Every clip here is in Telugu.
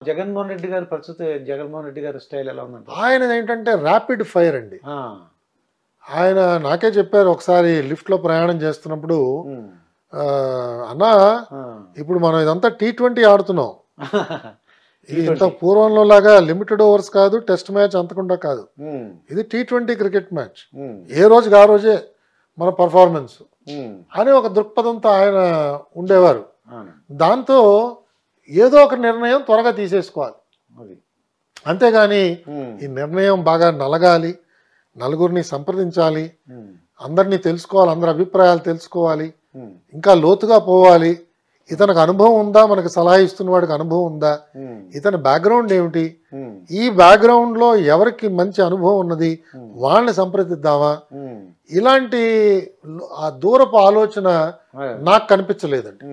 జగన్మోహన్ రెడ్డి గారి పరిస్థితి, జగన్మోహన్ రెడ్డి గారి స్టైల్ ఎలా ఉందంట? ఆయనది ఏంటంటే ర్యాపిడ్ ఫైర్ అండి. ఆయన నాకే చెప్పారు ఒకసారి లిఫ్ట్లో ప్రయాణం చేస్తున్నప్పుడు, అన్నా ఇప్పుడు మనం ఇదంతా T20 ఆడుతున్నాం, ఇది ఇంత పూర్వంలో లాగా లిమిటెడ్ ఓవర్స్ కాదు, టెస్ట్ మ్యాచ్ అంతకుండా కాదు, ఇది T20 క్రికెట్ మ్యాచ్, ఏ రోజుకి ఆ రోజే మన పర్ఫార్మెన్స్ అని ఒక దృక్పథంతో ఆయన ఉండేవారు. దాంతో ఏదో ఒక నిర్ణయం త్వరగా తీసేసుకోవాలి, అంతేగాని ఈ నిర్ణయం బాగా నలగాలి, నలుగురిని సంప్రదించాలి, అందరినీ తెలుసుకోవాలి, అందరి అభిప్రాయాలు తెలుసుకోవాలి, ఇంకా లోతుగా పోవాలి, ఇతనికి అనుభవం ఉందా, మనకు సలహా ఇస్తున్న వాడికి అనుభవం ఉందా, ఇతని బ్యాక్గ్రౌండ్ ఏమిటి, ఈ బ్యాక్గ్రౌండ్ లో ఎవరికి మంచి అనుభవం ఉన్నది వాళ్ళని సంప్రదిద్దామా, ఇలాంటి ఆ దూరపు ఆలోచన నాకు కనిపించలేదండి.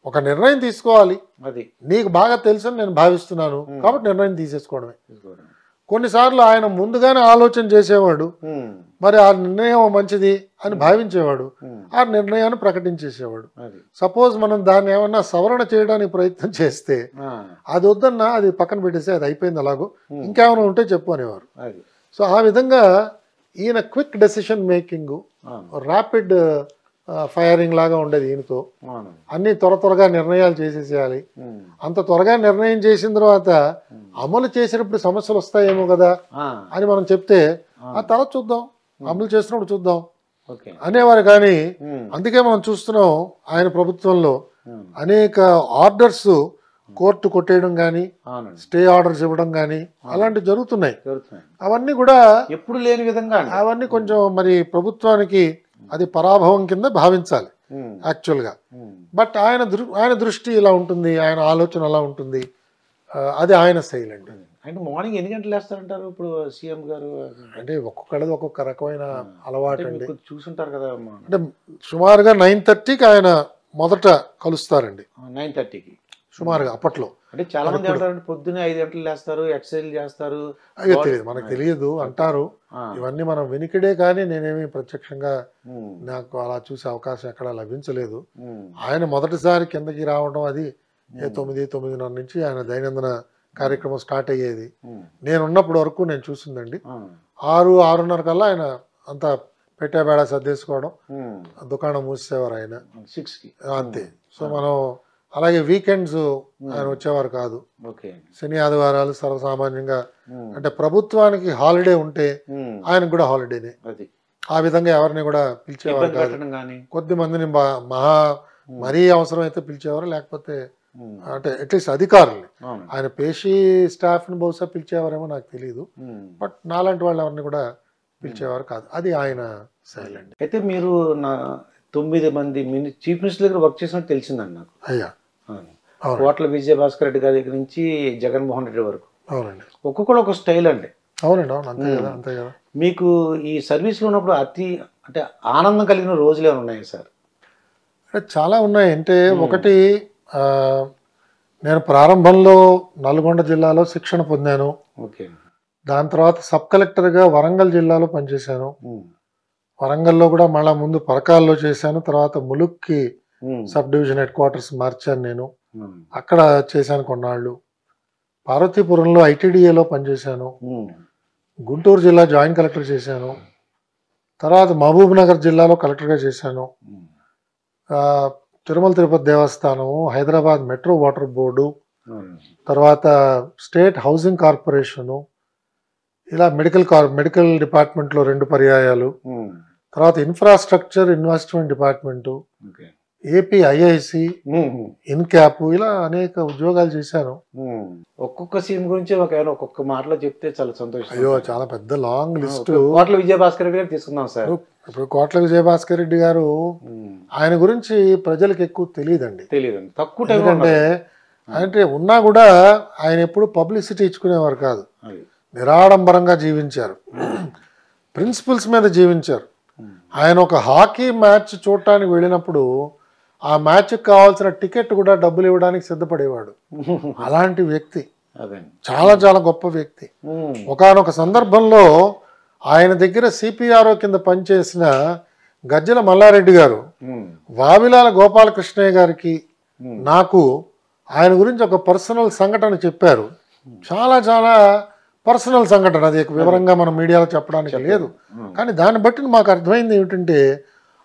ఒక నిర్ణయం తీసుకోవాలి, అది నీకు బాగా తెలుసని నేను భావిస్తున్నాను కాబట్టి నిర్ణయం తీసేసుకోవడమే. కొన్నిసార్లు ఆయన ముందుగానే ఆలోచన చేసేవాడు, మరి ఆ నిర్ణయం మంచిది అని భావించేవాడు, ఆ నిర్ణయాన్ని ప్రకటించేసేవాడు. సపోజ్ మనం దాన్ని ఏమన్నా సవరణ చేయడానికి ప్రయత్నం చేస్తే అది వద్దన్నా అది పక్కన పెట్టేసి అది అయిపోయింది అలాగో, ఇంకేమైనా ఉంటే చెప్పు అనేవారు. సో ఆ విధంగా ఈయన quick decision making, rapid firing లాగా ఉండేది ఈయనతో. అన్ని త్వరగా నిర్ణయాలు చేసేసేయాలి, అంత త్వరగా నిర్ణయం చేసిన తర్వాత అమలు చేసినప్పుడు సమస్యలు వస్తాయేమో కదా అని మనం చెప్తే ఆ తర్వాత చూద్దాం, అమలు చేసినప్పుడు చూద్దాం అనేవారు. కానీ అందుకే మనం చూస్తున్నాం ఆయన ప్రభుత్వంలో అనేక ఆర్డర్స్ కోర్టు కొట్టేయడం కానీ, స్టే ఆర్డర్స్ ఇవ్వడం కానీ అలాంటివి జరుగుతున్నాయి. అవన్నీ కూడా ఎప్పుడు లేని విధంగా, అవన్నీ కొంచెం మరి ప్రభుత్వానికి అది పరాభవం కింద భావించాలి యాక్చువల్గా. బట్ ఆయన దృష్టి ఇలా ఉంటుంది, ఆయన ఆలోచన అలా ఉంటుంది, అది ఆయన స్టైల్ అండి. అంటే మార్నింగ్ ఎన్ని గంటలు వేస్తారంటారు ఇప్పుడు సీఎం గారు? అంటే ఒక్కొక్కడిది ఒక్కొక్క రకమైన అలవాటు అండి. చూసుంటారు కదా, అంటే సుమారుగా 9:30కి ఆయన మొదట కలుస్తారండి. 9:30కి సుమారుగా అప్పట్లో. అంటే చాలా మంది అంటారు పొద్దున్నే 5 గంటలు లేస్తారు, ఎక్సర్సైజ్ చేస్తారు. అయ్యో తెలియదు, మనకు తెలియదు అంటారు. ఇవన్నీ మనం వెనికిడే, కానీ నేనేమి ప్రత్యక్షంగా నాకు అలా చూసే అవకాశం ఎక్కడా లభించలేదు. ఆయన మొదటిసారి కిందకి రావడం అది 9:30 నుంచి ఆయన దైనందిన కార్యక్రమం స్టార్ట్ అయ్యేది. నేనున్నప్పటి వరకు నేను చూసిందండి. 6-6:30 కల్లా ఆయన అంతా పెట్టేబేడ సర్దేసుకోవడం, దుకాణం మూసేవారు ఆయన 6కి అంతే. సో మనం అలాగే వీకెండ్స్ ఆయన వచ్చేవారు కాదు. శని ఆదివారాలు సర్వసామాన్యంగా, అంటే ప్రభుత్వానికి హాలిడే ఉంటే ఆయనకు కూడా హాలిడేనే. ఆ విధంగా ఎవరిని కూడా పిలిచేవారు కాదు. కొద్ది మందిని మరీ అవసరం అయితే పిలిచేవారు, లేకపోతే అంటే అట్లీస్ట్ అధికారుల్ని, ఆయన పేషీ స్టాఫ్ని బహుశా పిలిచేవారేమో నాకు తెలియదు. బట్ నాలాంటి వాళ్ళు ఎవరిని కూడా పిలిచేవారు కాదు. అది ఆయన శైలి అండి. అయితే మీరు 9 మంది చీఫ్ మినిస్టర్ దగ్గర వర్క్ చేసినట్టు తెలిసిందండి నాకు. అయ్యా కోట్ల విజయభాస్కర్ రెడ్డి గారి దగ్గర నుంచి జగన్మోహన్ రెడ్డి వరకు. అవునండి. ఒక్కొక్కరు ఒక స్టైల్ అండి. అవునండి, అవును, అంతే కదా, అంతే కదా. మీకు ఈ సర్వీస్లో ఉన్నప్పుడు అంటే ఆనందం కలిగిన రోజులు ఏమైనా ఉన్నాయా సార్? చాలా ఉన్నాయి. అంటే ఒకటి, నేను ప్రారంభంలో నల్గొండ జిల్లాలో శిక్షణ పొందాను. దాని తర్వాత సబ్ కలెక్టర్గా వరంగల్ జిల్లాలో పనిచేశాను. వరంగల్లో కూడా మళ్ళా ముందు పరకాల్లో చేశాను, తర్వాత ములుక్కి సబ్ డివిజన్ హెడ్ క్వార్టర్స్ మార్చాను నేను, అక్కడ చేశాను కొన్నాళ్ళు. పార్వతీపురంలో ఐటీడీఏలో పనిచేశాను. గుంటూరు జిల్లా జాయింట్ కలెక్టర్ చేశాను. తర్వాత మహబూబ్ నగర్ జిల్లాలో కలెక్టర్గా చేశాను. తిరుమల తిరుపతి దేవస్థానము, హైదరాబాద్ మెట్రో వాటర్ బోర్డు, తర్వాత స్టేట్ హౌసింగ్ కార్పొరేషను, ఇలా మెడికల్ డిపార్ట్మెంట్లో 2 పర్యాయాలు, తర్వాత infrastructure investment department, AP IIC, INCAP, ఇలా అనేక ఉద్యోగాలు చేశాను. ఒక్కొక్క సీఎం గురించి ఒక్కొక్క మాటలో చెప్తే చాలా సంతోషం. అయ్యో చాలా పెద్ద లాంగ్ లిస్ట్. కోట్ల విజయభాస్కర్ రెడ్డి గారు తీసుకుందాం సార్. ఇప్పుడు కోట్ల విజయభాస్కర్ రెడ్డి గారు, ఆయన గురించి ప్రజలకు ఎక్కువ తెలియదండి, తక్కువ. అంటే ఉన్నా కూడా ఆయన ఎప్పుడు పబ్లిసిటీ ఇచ్చుకునేవారు కాదు. నిరాడంబరంగా జీవించారు, ప్రిన్సిపల్స్ మీద జీవించారు. ఆయన ఒక హాకీ మ్యాచ్ చూడటానికి వెళ్ళినప్పుడు ఆ మ్యాచ్కి కావాల్సిన టికెట్ కూడా డబ్బులు ఇవ్వడానికి సిద్ధపడేవాడు. అలాంటి వ్యక్తి, చాలా చాలా గొప్ప వ్యక్తి. ఒకానొక సందర్భంలో ఆయన దగ్గర సిపిఆర్ఓ కింద పనిచేసిన గజ్జల మల్లారెడ్డి గారు వావిలాల గోపాలకృష్ణయ్య గారికి నాకు ఆయన గురించి ఒక పర్సనల్ సంఘటన చెప్పారు. చాలా చాలా పర్సనల్ సంఘటన, అది వివరంగా మనం మీడియాలో చెప్పడానికి లేదు. కానీ దాన్ని బట్టి మాకు అర్థమైంది ఏమిటంటే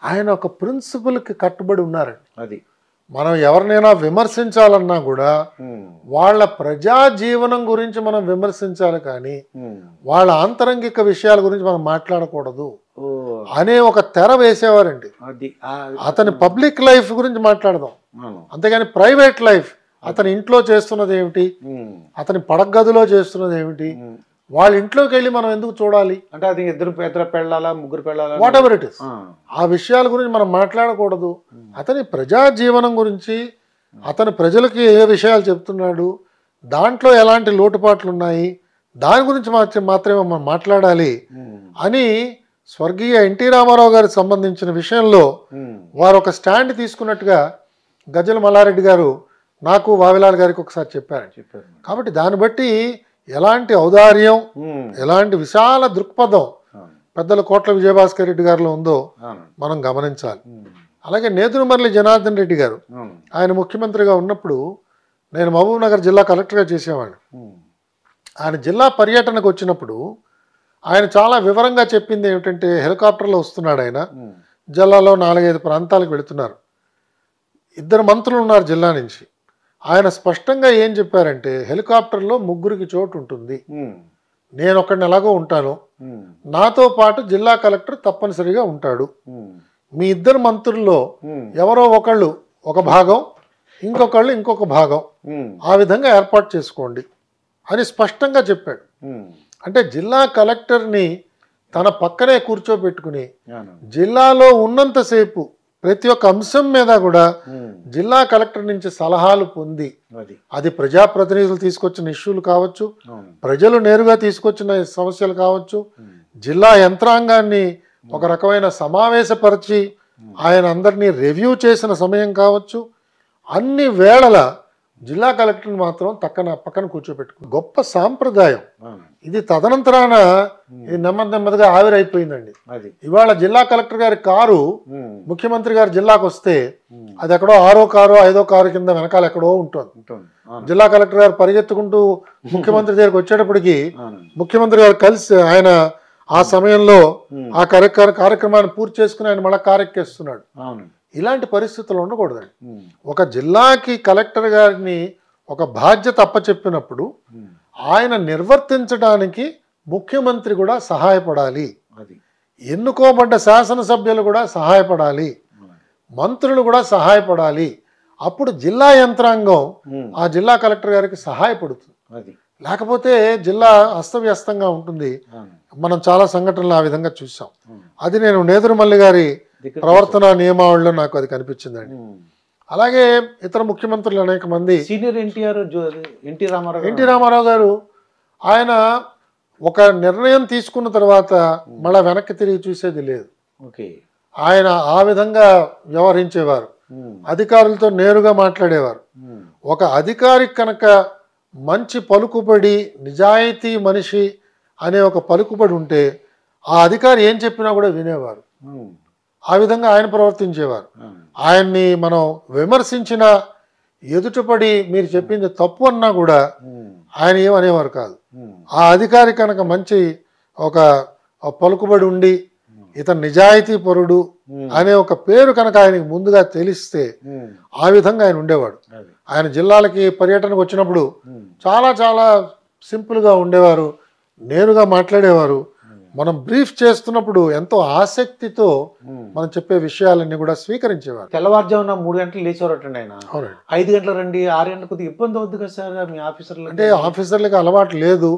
ఆయన ఒక ప్రిన్సిపల్కి కట్టుబడి ఉన్నారండి. అది మనం ఎవరినైనా విమర్శించాలన్నా కూడా వాళ్ళ ప్రజా జీవనం గురించి మనం విమర్శించాలి, కానీ వాళ్ళ ఆంతరంగిక విషయాల గురించి మనం మాట్లాడకూడదు అనే ఒక తెర వేసేవారండి. అతని పబ్లిక్ లైఫ్ గురించి మాట్లాడదాం, అంతేగాని ప్రైవేట్ లైఫ్, అతని ఇంట్లో చేస్తున్నది ఏమిటి, అతని పడగదిలో చేస్తున్నది ఏమిటి, వాళ్ళ ఇంట్లోకి వెళ్ళి మనం ఎందుకు చూడాలి? అంటే అది ఇద్దరు పెళ్ళాలా, ముగ్గురు పెళ్ళాలా, వాట్ ఎవర్ ఇట్ ఇస్, ఆ విషయాల గురించి మనం మాట్లాడకూడదు. అతని ప్రజా జీవనం గురించి, అతని ప్రజలకి ఏ విషయాలు చెప్తున్నాడు, దాంట్లో ఎలాంటి లోటుపాట్లు ఉన్నాయి, దాని గురించి మాత్రమే మనం మాట్లాడాలి అని స్వర్గీయ ఎన్టీ రామారావు గారికి సంబంధించిన విషయంలో వారు ఒక స్టాండ్ తీసుకున్నట్టుగా గజ్జల మల్లారెడ్డి గారు నాకు వావిలాల్ గారికి ఒకసారి చెప్పారు. కాబట్టి దాన్ని బట్టి ఎలాంటి ఔదార్యం, ఎలాంటి విశాల దృక్పథం పెద్దల కోట్ల విజయభాస్కర్ రెడ్డి గారిలో ఉందో మనం గమనించాలి. అలాగే నేదురుమర్రి జనార్దన్ రెడ్డి గారు, ఆయన ముఖ్యమంత్రిగా ఉన్నప్పుడు నేను మహబూబ్ నగర్ జిల్లా కలెక్టర్గా చేసేవాడిని. ఆయన జిల్లా పర్యటనకు వచ్చినప్పుడు ఆయన చాలా వివరంగా చెప్పింది ఏమిటంటే, హెలికాప్టర్లో వస్తున్నాడు ఆయన, జిల్లాలో 4-5 ప్రాంతాలకు వెళుతున్నారు, 2 మంత్రులు ఉన్నారు జిల్లా నుంచి. ఆయన స్పష్టంగా ఏం చెప్పారంటే, హెలికాప్టర్లో 3కి చోటు ఉంటుంది, నేను ఒకడిని ఎలాగో ఉంటాను, నాతో పాటు జిల్లా కలెక్టర్ తప్పనిసరిగా ఉంటాడు, మీ 2 మంత్రుల్లో ఎవరో ఒకళ్ళు ఒక భాగం, ఇంకొకళ్ళు ఇంకొక భాగం, ఆ విధంగా ఏర్పాటు చేసుకోండి అని స్పష్టంగా చెప్పాడు. అంటే జిల్లా కలెక్టర్ని తన పక్కనే కూర్చోబెట్టుకుని జిల్లాలో ఉన్నంతసేపు ప్రతి ఒక్క అంశం మీద కూడా జిల్లా కలెక్టర్ నుంచి సలహాలు పొంది, అది ప్రజాప్రతినిధులు తీసుకొచ్చిన ఇష్యూలు కావచ్చు, ప్రజలు నేరుగా తీసుకొచ్చిన సమస్యలు కావచ్చు, జిల్లా యంత్రాంగాన్ని ఒక రకమైన సమావేశపరిచి ఆయన అందరినీ రివ్యూ చేసిన సమయం కావచ్చు, అన్ని వేళల జిల్లా కలెక్టర్ని మాత్రం పక్కన కూర్చోబెట్టుకుని గొప్ప సాంప్రదాయం ఇది. తదనంతరాన ఇది నెమ్మదిగా ఆవిరైపోయిందండి. ఇవాళ జిల్లా కలెక్టర్ గారి కారు ముఖ్యమంత్రి గారి జిల్లాకు వస్తే అది ఎక్కడో 6వ కారు 5వ కారు కింద వెనకాల ఎక్కడో ఉంటుంది. జిల్లా కలెక్టర్ గారు పరిగెత్తుకుంటూ ముఖ్యమంత్రి దగ్గరికి వచ్చేటప్పటికి ముఖ్యమంత్రి గారు కలిసి ఆయన ఆ సమయంలో ఆ కార్యక్రమాన్ని పూర్తి చేసుకుని ఆయన మళ్ళీ కారెక్కేస్తున్నాడు. ఇలాంటి పరిస్థితులు ఉండకూడదండి. ఒక జిల్లాకి కలెక్టర్ గారిని ఒక బాధ్యత అప్పచెప్పినప్పుడు ఆయన నిర్వర్తించడానికి ముఖ్యమంత్రి కూడా సహాయపడాలి, ఎన్నుకోబడ్డ శాసనసభ్యులు కూడా సహాయపడాలి, మంత్రులు కూడా సహాయపడాలి. అప్పుడు జిల్లా యంత్రాంగం ఆ జిల్లా కలెక్టర్ గారికి సహాయపడుతుంది. లేకపోతే జిల్లా అస్తవ్యస్తంగా ఉంటుంది. మనం చాలా సంఘటనలు ఆ విధంగా చూసాం. అది నేను నేదురుమల్లి గారి ప్రవర్తన నియమావళిలో నాకు అది కనిపించిందండి. అలాగే ఇతర ముఖ్యమంత్రులు అనేక మంది, సీనియర్ ఎన్టీ రామారావు గారు, ఆయన ఒక నిర్ణయం తీసుకున్న తర్వాత మళ్ళా వెనక్కి తిరిగి చూసేది లేదు. ఆయన ఆ విధంగా వ్యవహరించేవారు, అధికారులతో నేరుగా మాట్లాడేవారు. ఒక అధికారి కనుక మంచి పలుకుబడి, నిజాయితీ మనిషి అనే ఒక పలుకుబడి ఉంటే ఆ అధికారి ఏం చెప్పినా కూడా వినేవారు. ఆ విధంగా ఆయన ప్రవర్తించేవారు. ఆయన్ని మనం విమర్శించిన ఎదుటపడి మీరు చెప్పింది తప్పు అన్నా కూడా ఆయన ఏమనేవారు కాదు. ఆ అధికారి కనుక మంచి ఒక పలుకుబడి ఉండి ఇతను నిజాయితీ పరుడు అనే ఒక పేరు కనుక ఆయనకి ముందుగా తెలిస్తే ఆ విధంగా ఆయన ఉండేవాడు. ఆయన జిల్లాలకి పర్యటనకు వచ్చినప్పుడు చాలా చాలా సింపుల్గా ఉండేవారు, నేరుగా మాట్లాడేవారు. మనం బ్రీఫ్ చేస్తున్నప్పుడు ఎంతో ఆసక్తితో మనం చెప్పే విషయాలన్నీ కూడా స్వీకరించేవారు. తెల్లవారుజామున 3 గంటలు లేచేవారటండి ఆయన. 5 గంటలు రండి, 6 గంటలు కొద్దిగా ఇబ్బంది అవుద్ది కదా సార్ మీ ఆఫీసర్లు? అంటే ఆఫీసర్లకి అలవాటు లేదు,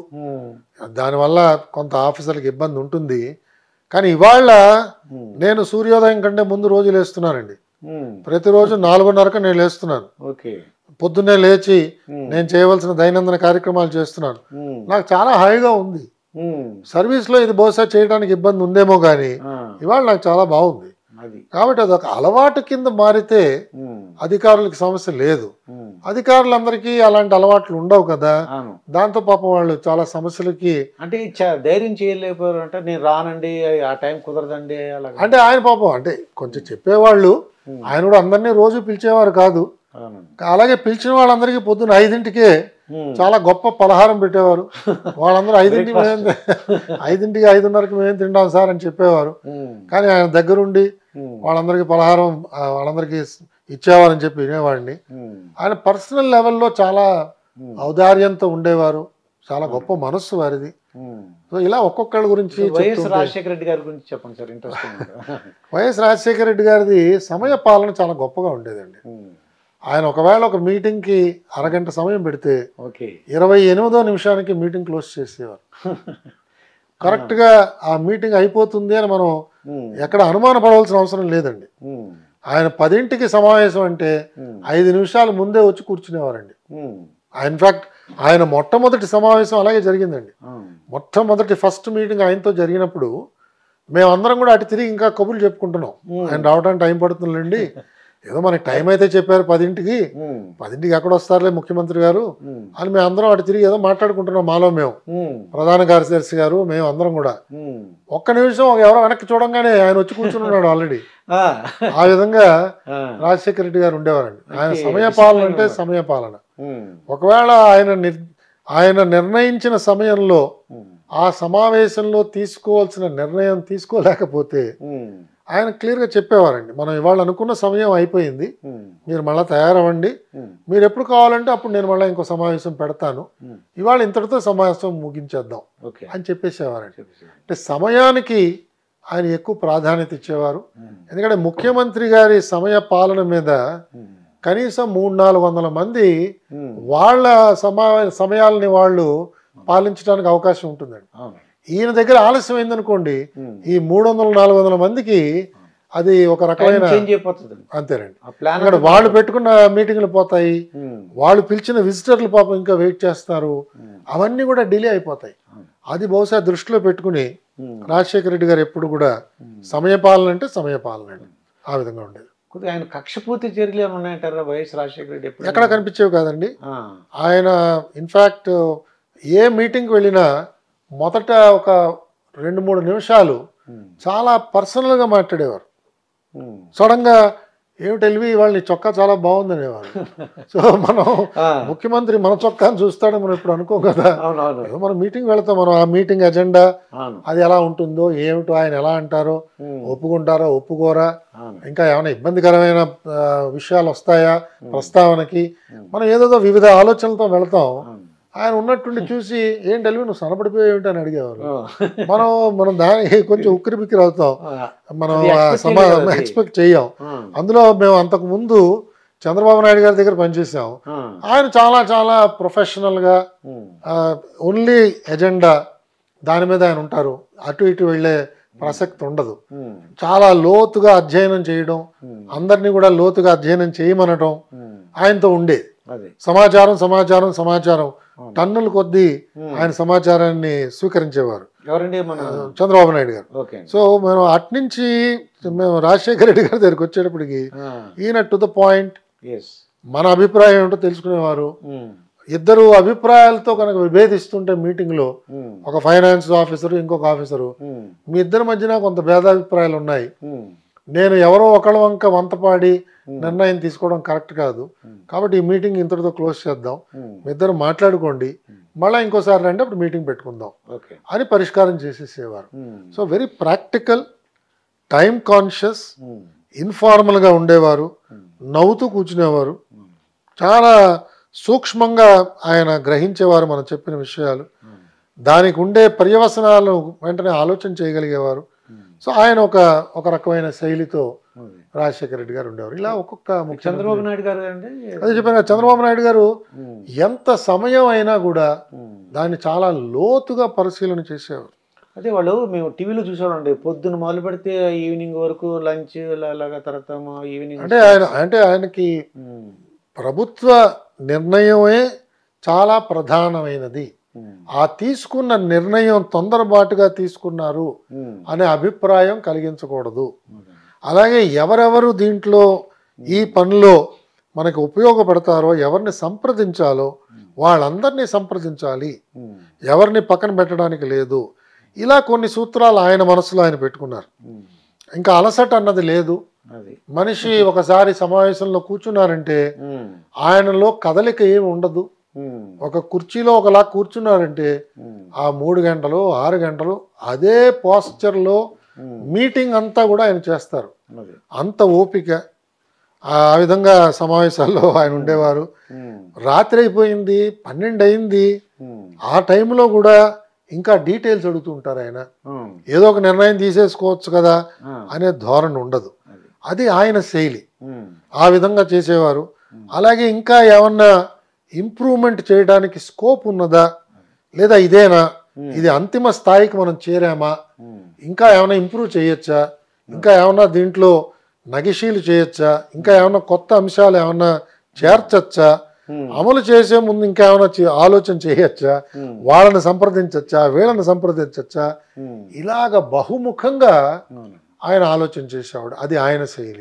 దానివల్ల కొంత ఆఫీసర్లకి ఇబ్బంది ఉంటుంది. కానీ ఇవాళ నేను సూర్యోదయం కంటే ముందు రోజు లేస్తున్నానండి. ప్రతిరోజు 4:30కు నేను లేస్తున్నాను. పొద్దున్నే లేచి నేను చేయవలసిన దైనందిన కార్యక్రమాలు చేస్తున్నాను. నాకు చాలా హాయిగా ఉంది. సర్వీస్లో ఇది బహుశా చేయడానికి ఇబ్బంది ఉందేమో కానీ ఇవాళ నాకు చాలా బాగుంది. కాబట్టి అదొక అలవాటు కింద మారితే అధికారులకు సమస్య లేదు. అధికారులందరికీ అలాంటి అలవాట్లు ఉండవు కదా, దాంతో పాపం వాళ్ళు చాలా సమస్యలకి అంటే ధైర్యం చేయలేకపోయారు. అంటే నేను రానండి, ఆ టైం కుదరదండి అంటే ఆయన పాపం అంటే కొంచెం చెప్పేవాళ్ళు. ఆయన కూడా అందరినీ రోజు పిలిచేవారు కాదు. అలాగే పిలిచిన వాళ్ళందరికీ పొద్దున్న 5ంటికే చాలా గొప్ప పలహారం పెట్టేవారు. వాళ్ళందరూ 5ంటికి 5ంటికి 5:30కి మేము తింటాం సార్ అని చెప్పేవారు. కానీ ఆయన దగ్గరుండి వాళ్ళందరికీ పలహారం వాళ్ళందరికీ ఇచ్చేవారని చెప్పి వినేవాడిని. ఆయన పర్సనల్ లెవెల్లో చాలా ఔదార్యంతో ఉండేవారు. చాలా గొప్ప మనస్సు వారిది. సో ఇలా ఒక్కొక్కళ్ళ గురించి వైఎస్ రాజశేఖర రెడ్డి గారి గురించి చెప్పండి sir. Interesting. YS Rajasekhara Reddy గారిది సమయ పాలన చాలా గొప్పగా ఉండేదండి. ఆయన ఒకవేళ ఒక మీటింగ్కి అరగంట సమయం పెడితే 28వ నిమిషానికి మీటింగ్ క్లోజ్ చేసేవారు. కరెక్ట్గా ఆ మీటింగ్ అయిపోతుంది అని మనం ఎక్కడ అనుమాన పడవలసిన అవసరం లేదండి. ఆయన 10ంటికి సమావేశం అంటే 5 నిమిషాలు ముందే వచ్చి కూర్చునేవారండి. ఇన్ఫాక్ట్ ఆయన మొట్టమొదటి సమావేశం అలాగే జరిగిందండి. మొట్టమొదటి ఫస్ట్ మీటింగ్ ఆయనతో జరిగినప్పుడు మేమందరం కూడా అటు తిరిగి ఇంకా కబుర్లు చెప్పుకుంటున్నాం. ఆయన రావడానికి టైం పడుతుందండి, ఏదో మనకి టైం అయితే చెప్పారు 10ంటికి ఎక్కడ వస్తారులే ముఖ్యమంత్రి గారు అని మేము అందరం అటు తిరిగి ఏదో మాట్లాడుకుంటున్నాం. మాలో మేము ప్రధాన కార్యదర్శి గారు మేము అందరం కూడా ఒక్క నిమిషం ఎవరో వెనక్కి చూడంగానే ఆయన వచ్చి కూర్చున్నాడు ఆల్రెడీ. ఆ విధంగా రాజశేఖర రెడ్డి గారు ఉండేవారండి. ఆయన సమయపాలన అంటే సమయపాలన. ఒకవేళ ఆయన నిర్ణయించిన సమయంలో ఆ సమావేశంలో తీసుకోవాల్సిన నిర్ణయం తీసుకోలేకపోతే ఆయన క్లియర్గా చెప్పేవారండి, మనం ఇవాళ అనుకున్న సమయం అయిపోయింది, మీరు మళ్ళీ తయారవ్వండి, మీరు ఎప్పుడు కావాలంటే అప్పుడు నేను మళ్ళీ ఇంకో సమావేశం పెడతాను, ఇవాళ ఇంతటితో సమావేశం ముగించేద్దాం అని చెప్పేసేవారండి. అంటే సమయానికి ఆయన ఎక్కువ ప్రాధాన్యత ఇచ్చేవారు. ఎందుకంటే ముఖ్యమంత్రి గారి సమయ పాలన మీద కనీసం 300-400 మంది వాళ్ళ సమయాలని వాళ్ళు పాలించడానికి అవకాశం ఉంటుందండి. ఈయన దగ్గర ఆలస్యం అయిందనుకోండి, ఈ 300-400 మందికి అది ఒక రకమైన అంతేనండి. అక్కడ వాళ్ళు పెట్టుకున్న మీటింగ్లు పోతాయి, వాళ్ళు పిలిచిన విజిటర్లు పాపం ఇంకా వెయిట్ చేస్తారు, అవన్నీ కూడా డిలే అయిపోతాయి. అది బహుశా దృష్టిలో పెట్టుకుని రాజశేఖర రెడ్డి గారు ఎప్పుడు కూడా సమయపాలన అంటే సమయపాలన అండి, ఆ విధంగా ఉండేది. ఆయన కక్షపూర్తి చర్యలు ఏమైనా ఉన్నాయంటారా వైఎస్ రాజశేఖర రెడ్డి? ఎక్కడ కనిపించేవి కాదండి. ఆయన ఇన్ఫాక్ట్ ఏ మీటింగ్కి వెళ్ళినా మొదట ఒక 2-3 నిమిషాలు చాలా పర్సనల్గా మాట్లాడేవారు. సడన్గా ఏమిటి ఎల్వి వాళ్ళని చొక్కా చాలా బాగుంది అనేవారు. సో మనం ముఖ్యమంత్రి మన చొక్కాని చూస్తాడని మనం ఇప్పుడు అనుకోం కదా. మనం మీటింగ్ వెళతాం, మనం ఆ మీటింగ్ ఎజెండా అది ఎలా ఉంటుందో ఏమిటో, ఆయన ఎలా అంటారో, ఒప్పుకుంటారో ఒప్పుకోరా, ఇంకా ఏమైనా ఇబ్బందికరమైన విషయాలు వస్తాయా ప్రస్తావనకి, మనం ఏదో వివిధ ఆలోచనలతో వెళతాం. ఆయన ఉన్నట్టుండి చూసి ఏంటి ఎల్వి నువ్వు సనపడిపోయి ఏమిటి అని అడిగేవారు. మనం దానికి కొంచెం ఉక్కిరి బిక్కిరి అవుతాం, మనం ఎక్స్పెక్ట్ చెయ్యం. అందులో మేము అంతకు ముందు చంద్రబాబు నాయుడు గారి దగ్గర పనిచేసాం. ఆయన చాలా చాలా ప్రొఫెషనల్గా ఓన్లీ ఎజెండా దాని మీద ఆయన ఉంటారు, అటు ఇటు వెళ్ళే ప్రసక్తి ఉండదు. చాలా లోతుగా అధ్యయనం చేయడం, అందరినీ కూడా లోతుగా అధ్యయనం చేయమనడం ఆయనతో ఉండేది. సమాచారం సమాచారం సమాచారం టన్నుల కొద్దీ ఆయన సమాచారాన్ని స్వీకరించేవారు. చంద్రబాబు నాయుడు గారు. సో మేము అట్నుంచి మేము రాజశేఖర రెడ్డి గారి దగ్గరికి వచ్చేటప్పటికి ఈయన టు ద పాయింట్, మన అభిప్రాయం ఏమిటో తెలుసుకునేవారు. ఇద్దరు అభిప్రాయాలతో కనుక విభేదిస్తుంటే మీటింగ్ లో ఒక ఫైనాన్స్ ఆఫీసరు ఇంకొక ఆఫీసరు, మీ ఇద్దరి మధ్యన కొంత భేదాభిప్రాయాలు ఉన్నాయి, నేను ఎవరో ఒకళ్ళ వంక వంతపాడి నిర్ణయం తీసుకోవడం కరెక్ట్ కాదు, కాబట్టి ఈ మీటింగ్ ఇంతటితో క్లోజ్ చేద్దాం, మీ ఇద్దరు మాట్లాడుకోండి, మళ్ళీ ఇంకోసారి రండి అప్పుడు మీటింగ్ పెట్టుకుందాం అని పరిష్కారం చేసేసేవారు. So very practical, time conscious, ఇన్ఫార్మల్గా ఉండేవారు, నవ్వుతూ కూర్చునేవారు, చాలా సూక్ష్మంగా ఆయన గ్రహించేవారు మనం చెప్పిన విషయాలు, దానికి ఉండే పర్యవసనాలను వెంటనే ఆలోచన చేయగలిగేవారు. సో ఆయన ఒక రకమైన శైలితో రాజశేఖర రెడ్డి గారు ఉండేవారు. ఇలా ఒక్కొక్క చంద్రబాబు నాయుడు గారు అదే చెప్పాను, చంద్రబాబు నాయుడు గారు ఎంత సమయం అయినా కూడా దాన్ని చాలా లోతుగా పరిశీలన చేసేవారు. అదే వాళ్ళు మేము టీవీలో చూసామండి, పొద్దున్న మొదలు పెడితే ఈవినింగ్ వరకు లంచ్ అలాగా, తర్వాత ఈవినింగ్ అంటే ఆయనకి ప్రభుత్వ నిర్ణయమే చాలా ప్రధానమైనది, ఆ తీసుకున్న నిర్ణయం తొందరపాటుగా తీసుకున్నారు అనే అభిప్రాయం కలిగించకూడదు. అలాగే ఎవరెవరు దీంట్లో ఈ పనిలో మనకి ఉపయోగపడతారో, ఎవరిని సంప్రదించాలో వాళ్ళందరినీ సంప్రదించాలి, ఎవరిని పక్కన పెట్టడానికి లేదు. ఇలా కొన్ని సూత్రాలు ఆయన మనసులో ఆయన పెట్టుకున్నారు. ఇంకా అలసట అన్నది లేదు, అది మనిషి ఒకసారి సమావేశంలో కూర్చున్నారంటే ఆయనలో కదలిక ఏమి ఉండదు. ఒక కుర్చీలో ఒకలా కూర్చున్నారంటే ఆ 3 గంటలు 6 గంటలు అదే పోస్చర్లో మీటింగ్ అంతా కూడా ఆయన చేస్తారు. అంత ఓపిక. ఆ విధంగా సమావేశాల్లో ఆయన ఉండేవారు. రాత్రి అయిపోయింది, 12 అయింది, ఆ టైంలో కూడా ఇంకా డీటెయిల్స్ అడుగుతూ ఉంటారు ఆయన. ఏదో ఒక నిర్ణయం తీసేసుకోవచ్చు కదా అనే ధోరణి ఉండదు. అది ఆయన శైలి. ఆ విధంగా చేసేవారు. అలాగే ఇంకా ఏమన్నా ఇంప్రూవ్మెంట్ చేయడానికి స్కోప్ ఉన్నదా, లేదా ఇదేనా, ఇది అంతిమ స్థాయికి మనం చేరామా, ఇంకా ఏమైనా ఇంప్రూవ్ చేయొచ్చా, ఇంకా ఏమన్నా దీంట్లో నగిషీలు చేయొచ్చా, ఇంకా ఏమన్నా కొత్త అంశాలు ఏమన్నా చేర్చచ్చా, అమలు చేసే ముందు ఇంకా ఏమైనా ఆలోచన చేయొచ్చా, వాళ్ళని సంప్రదించచ్చా, వీళ్ళని సంప్రదించచ్చా, ఇలాగ బహుముఖంగా ఆయన ఆలోచన చేసేవాడు. అది ఆయన శైలి.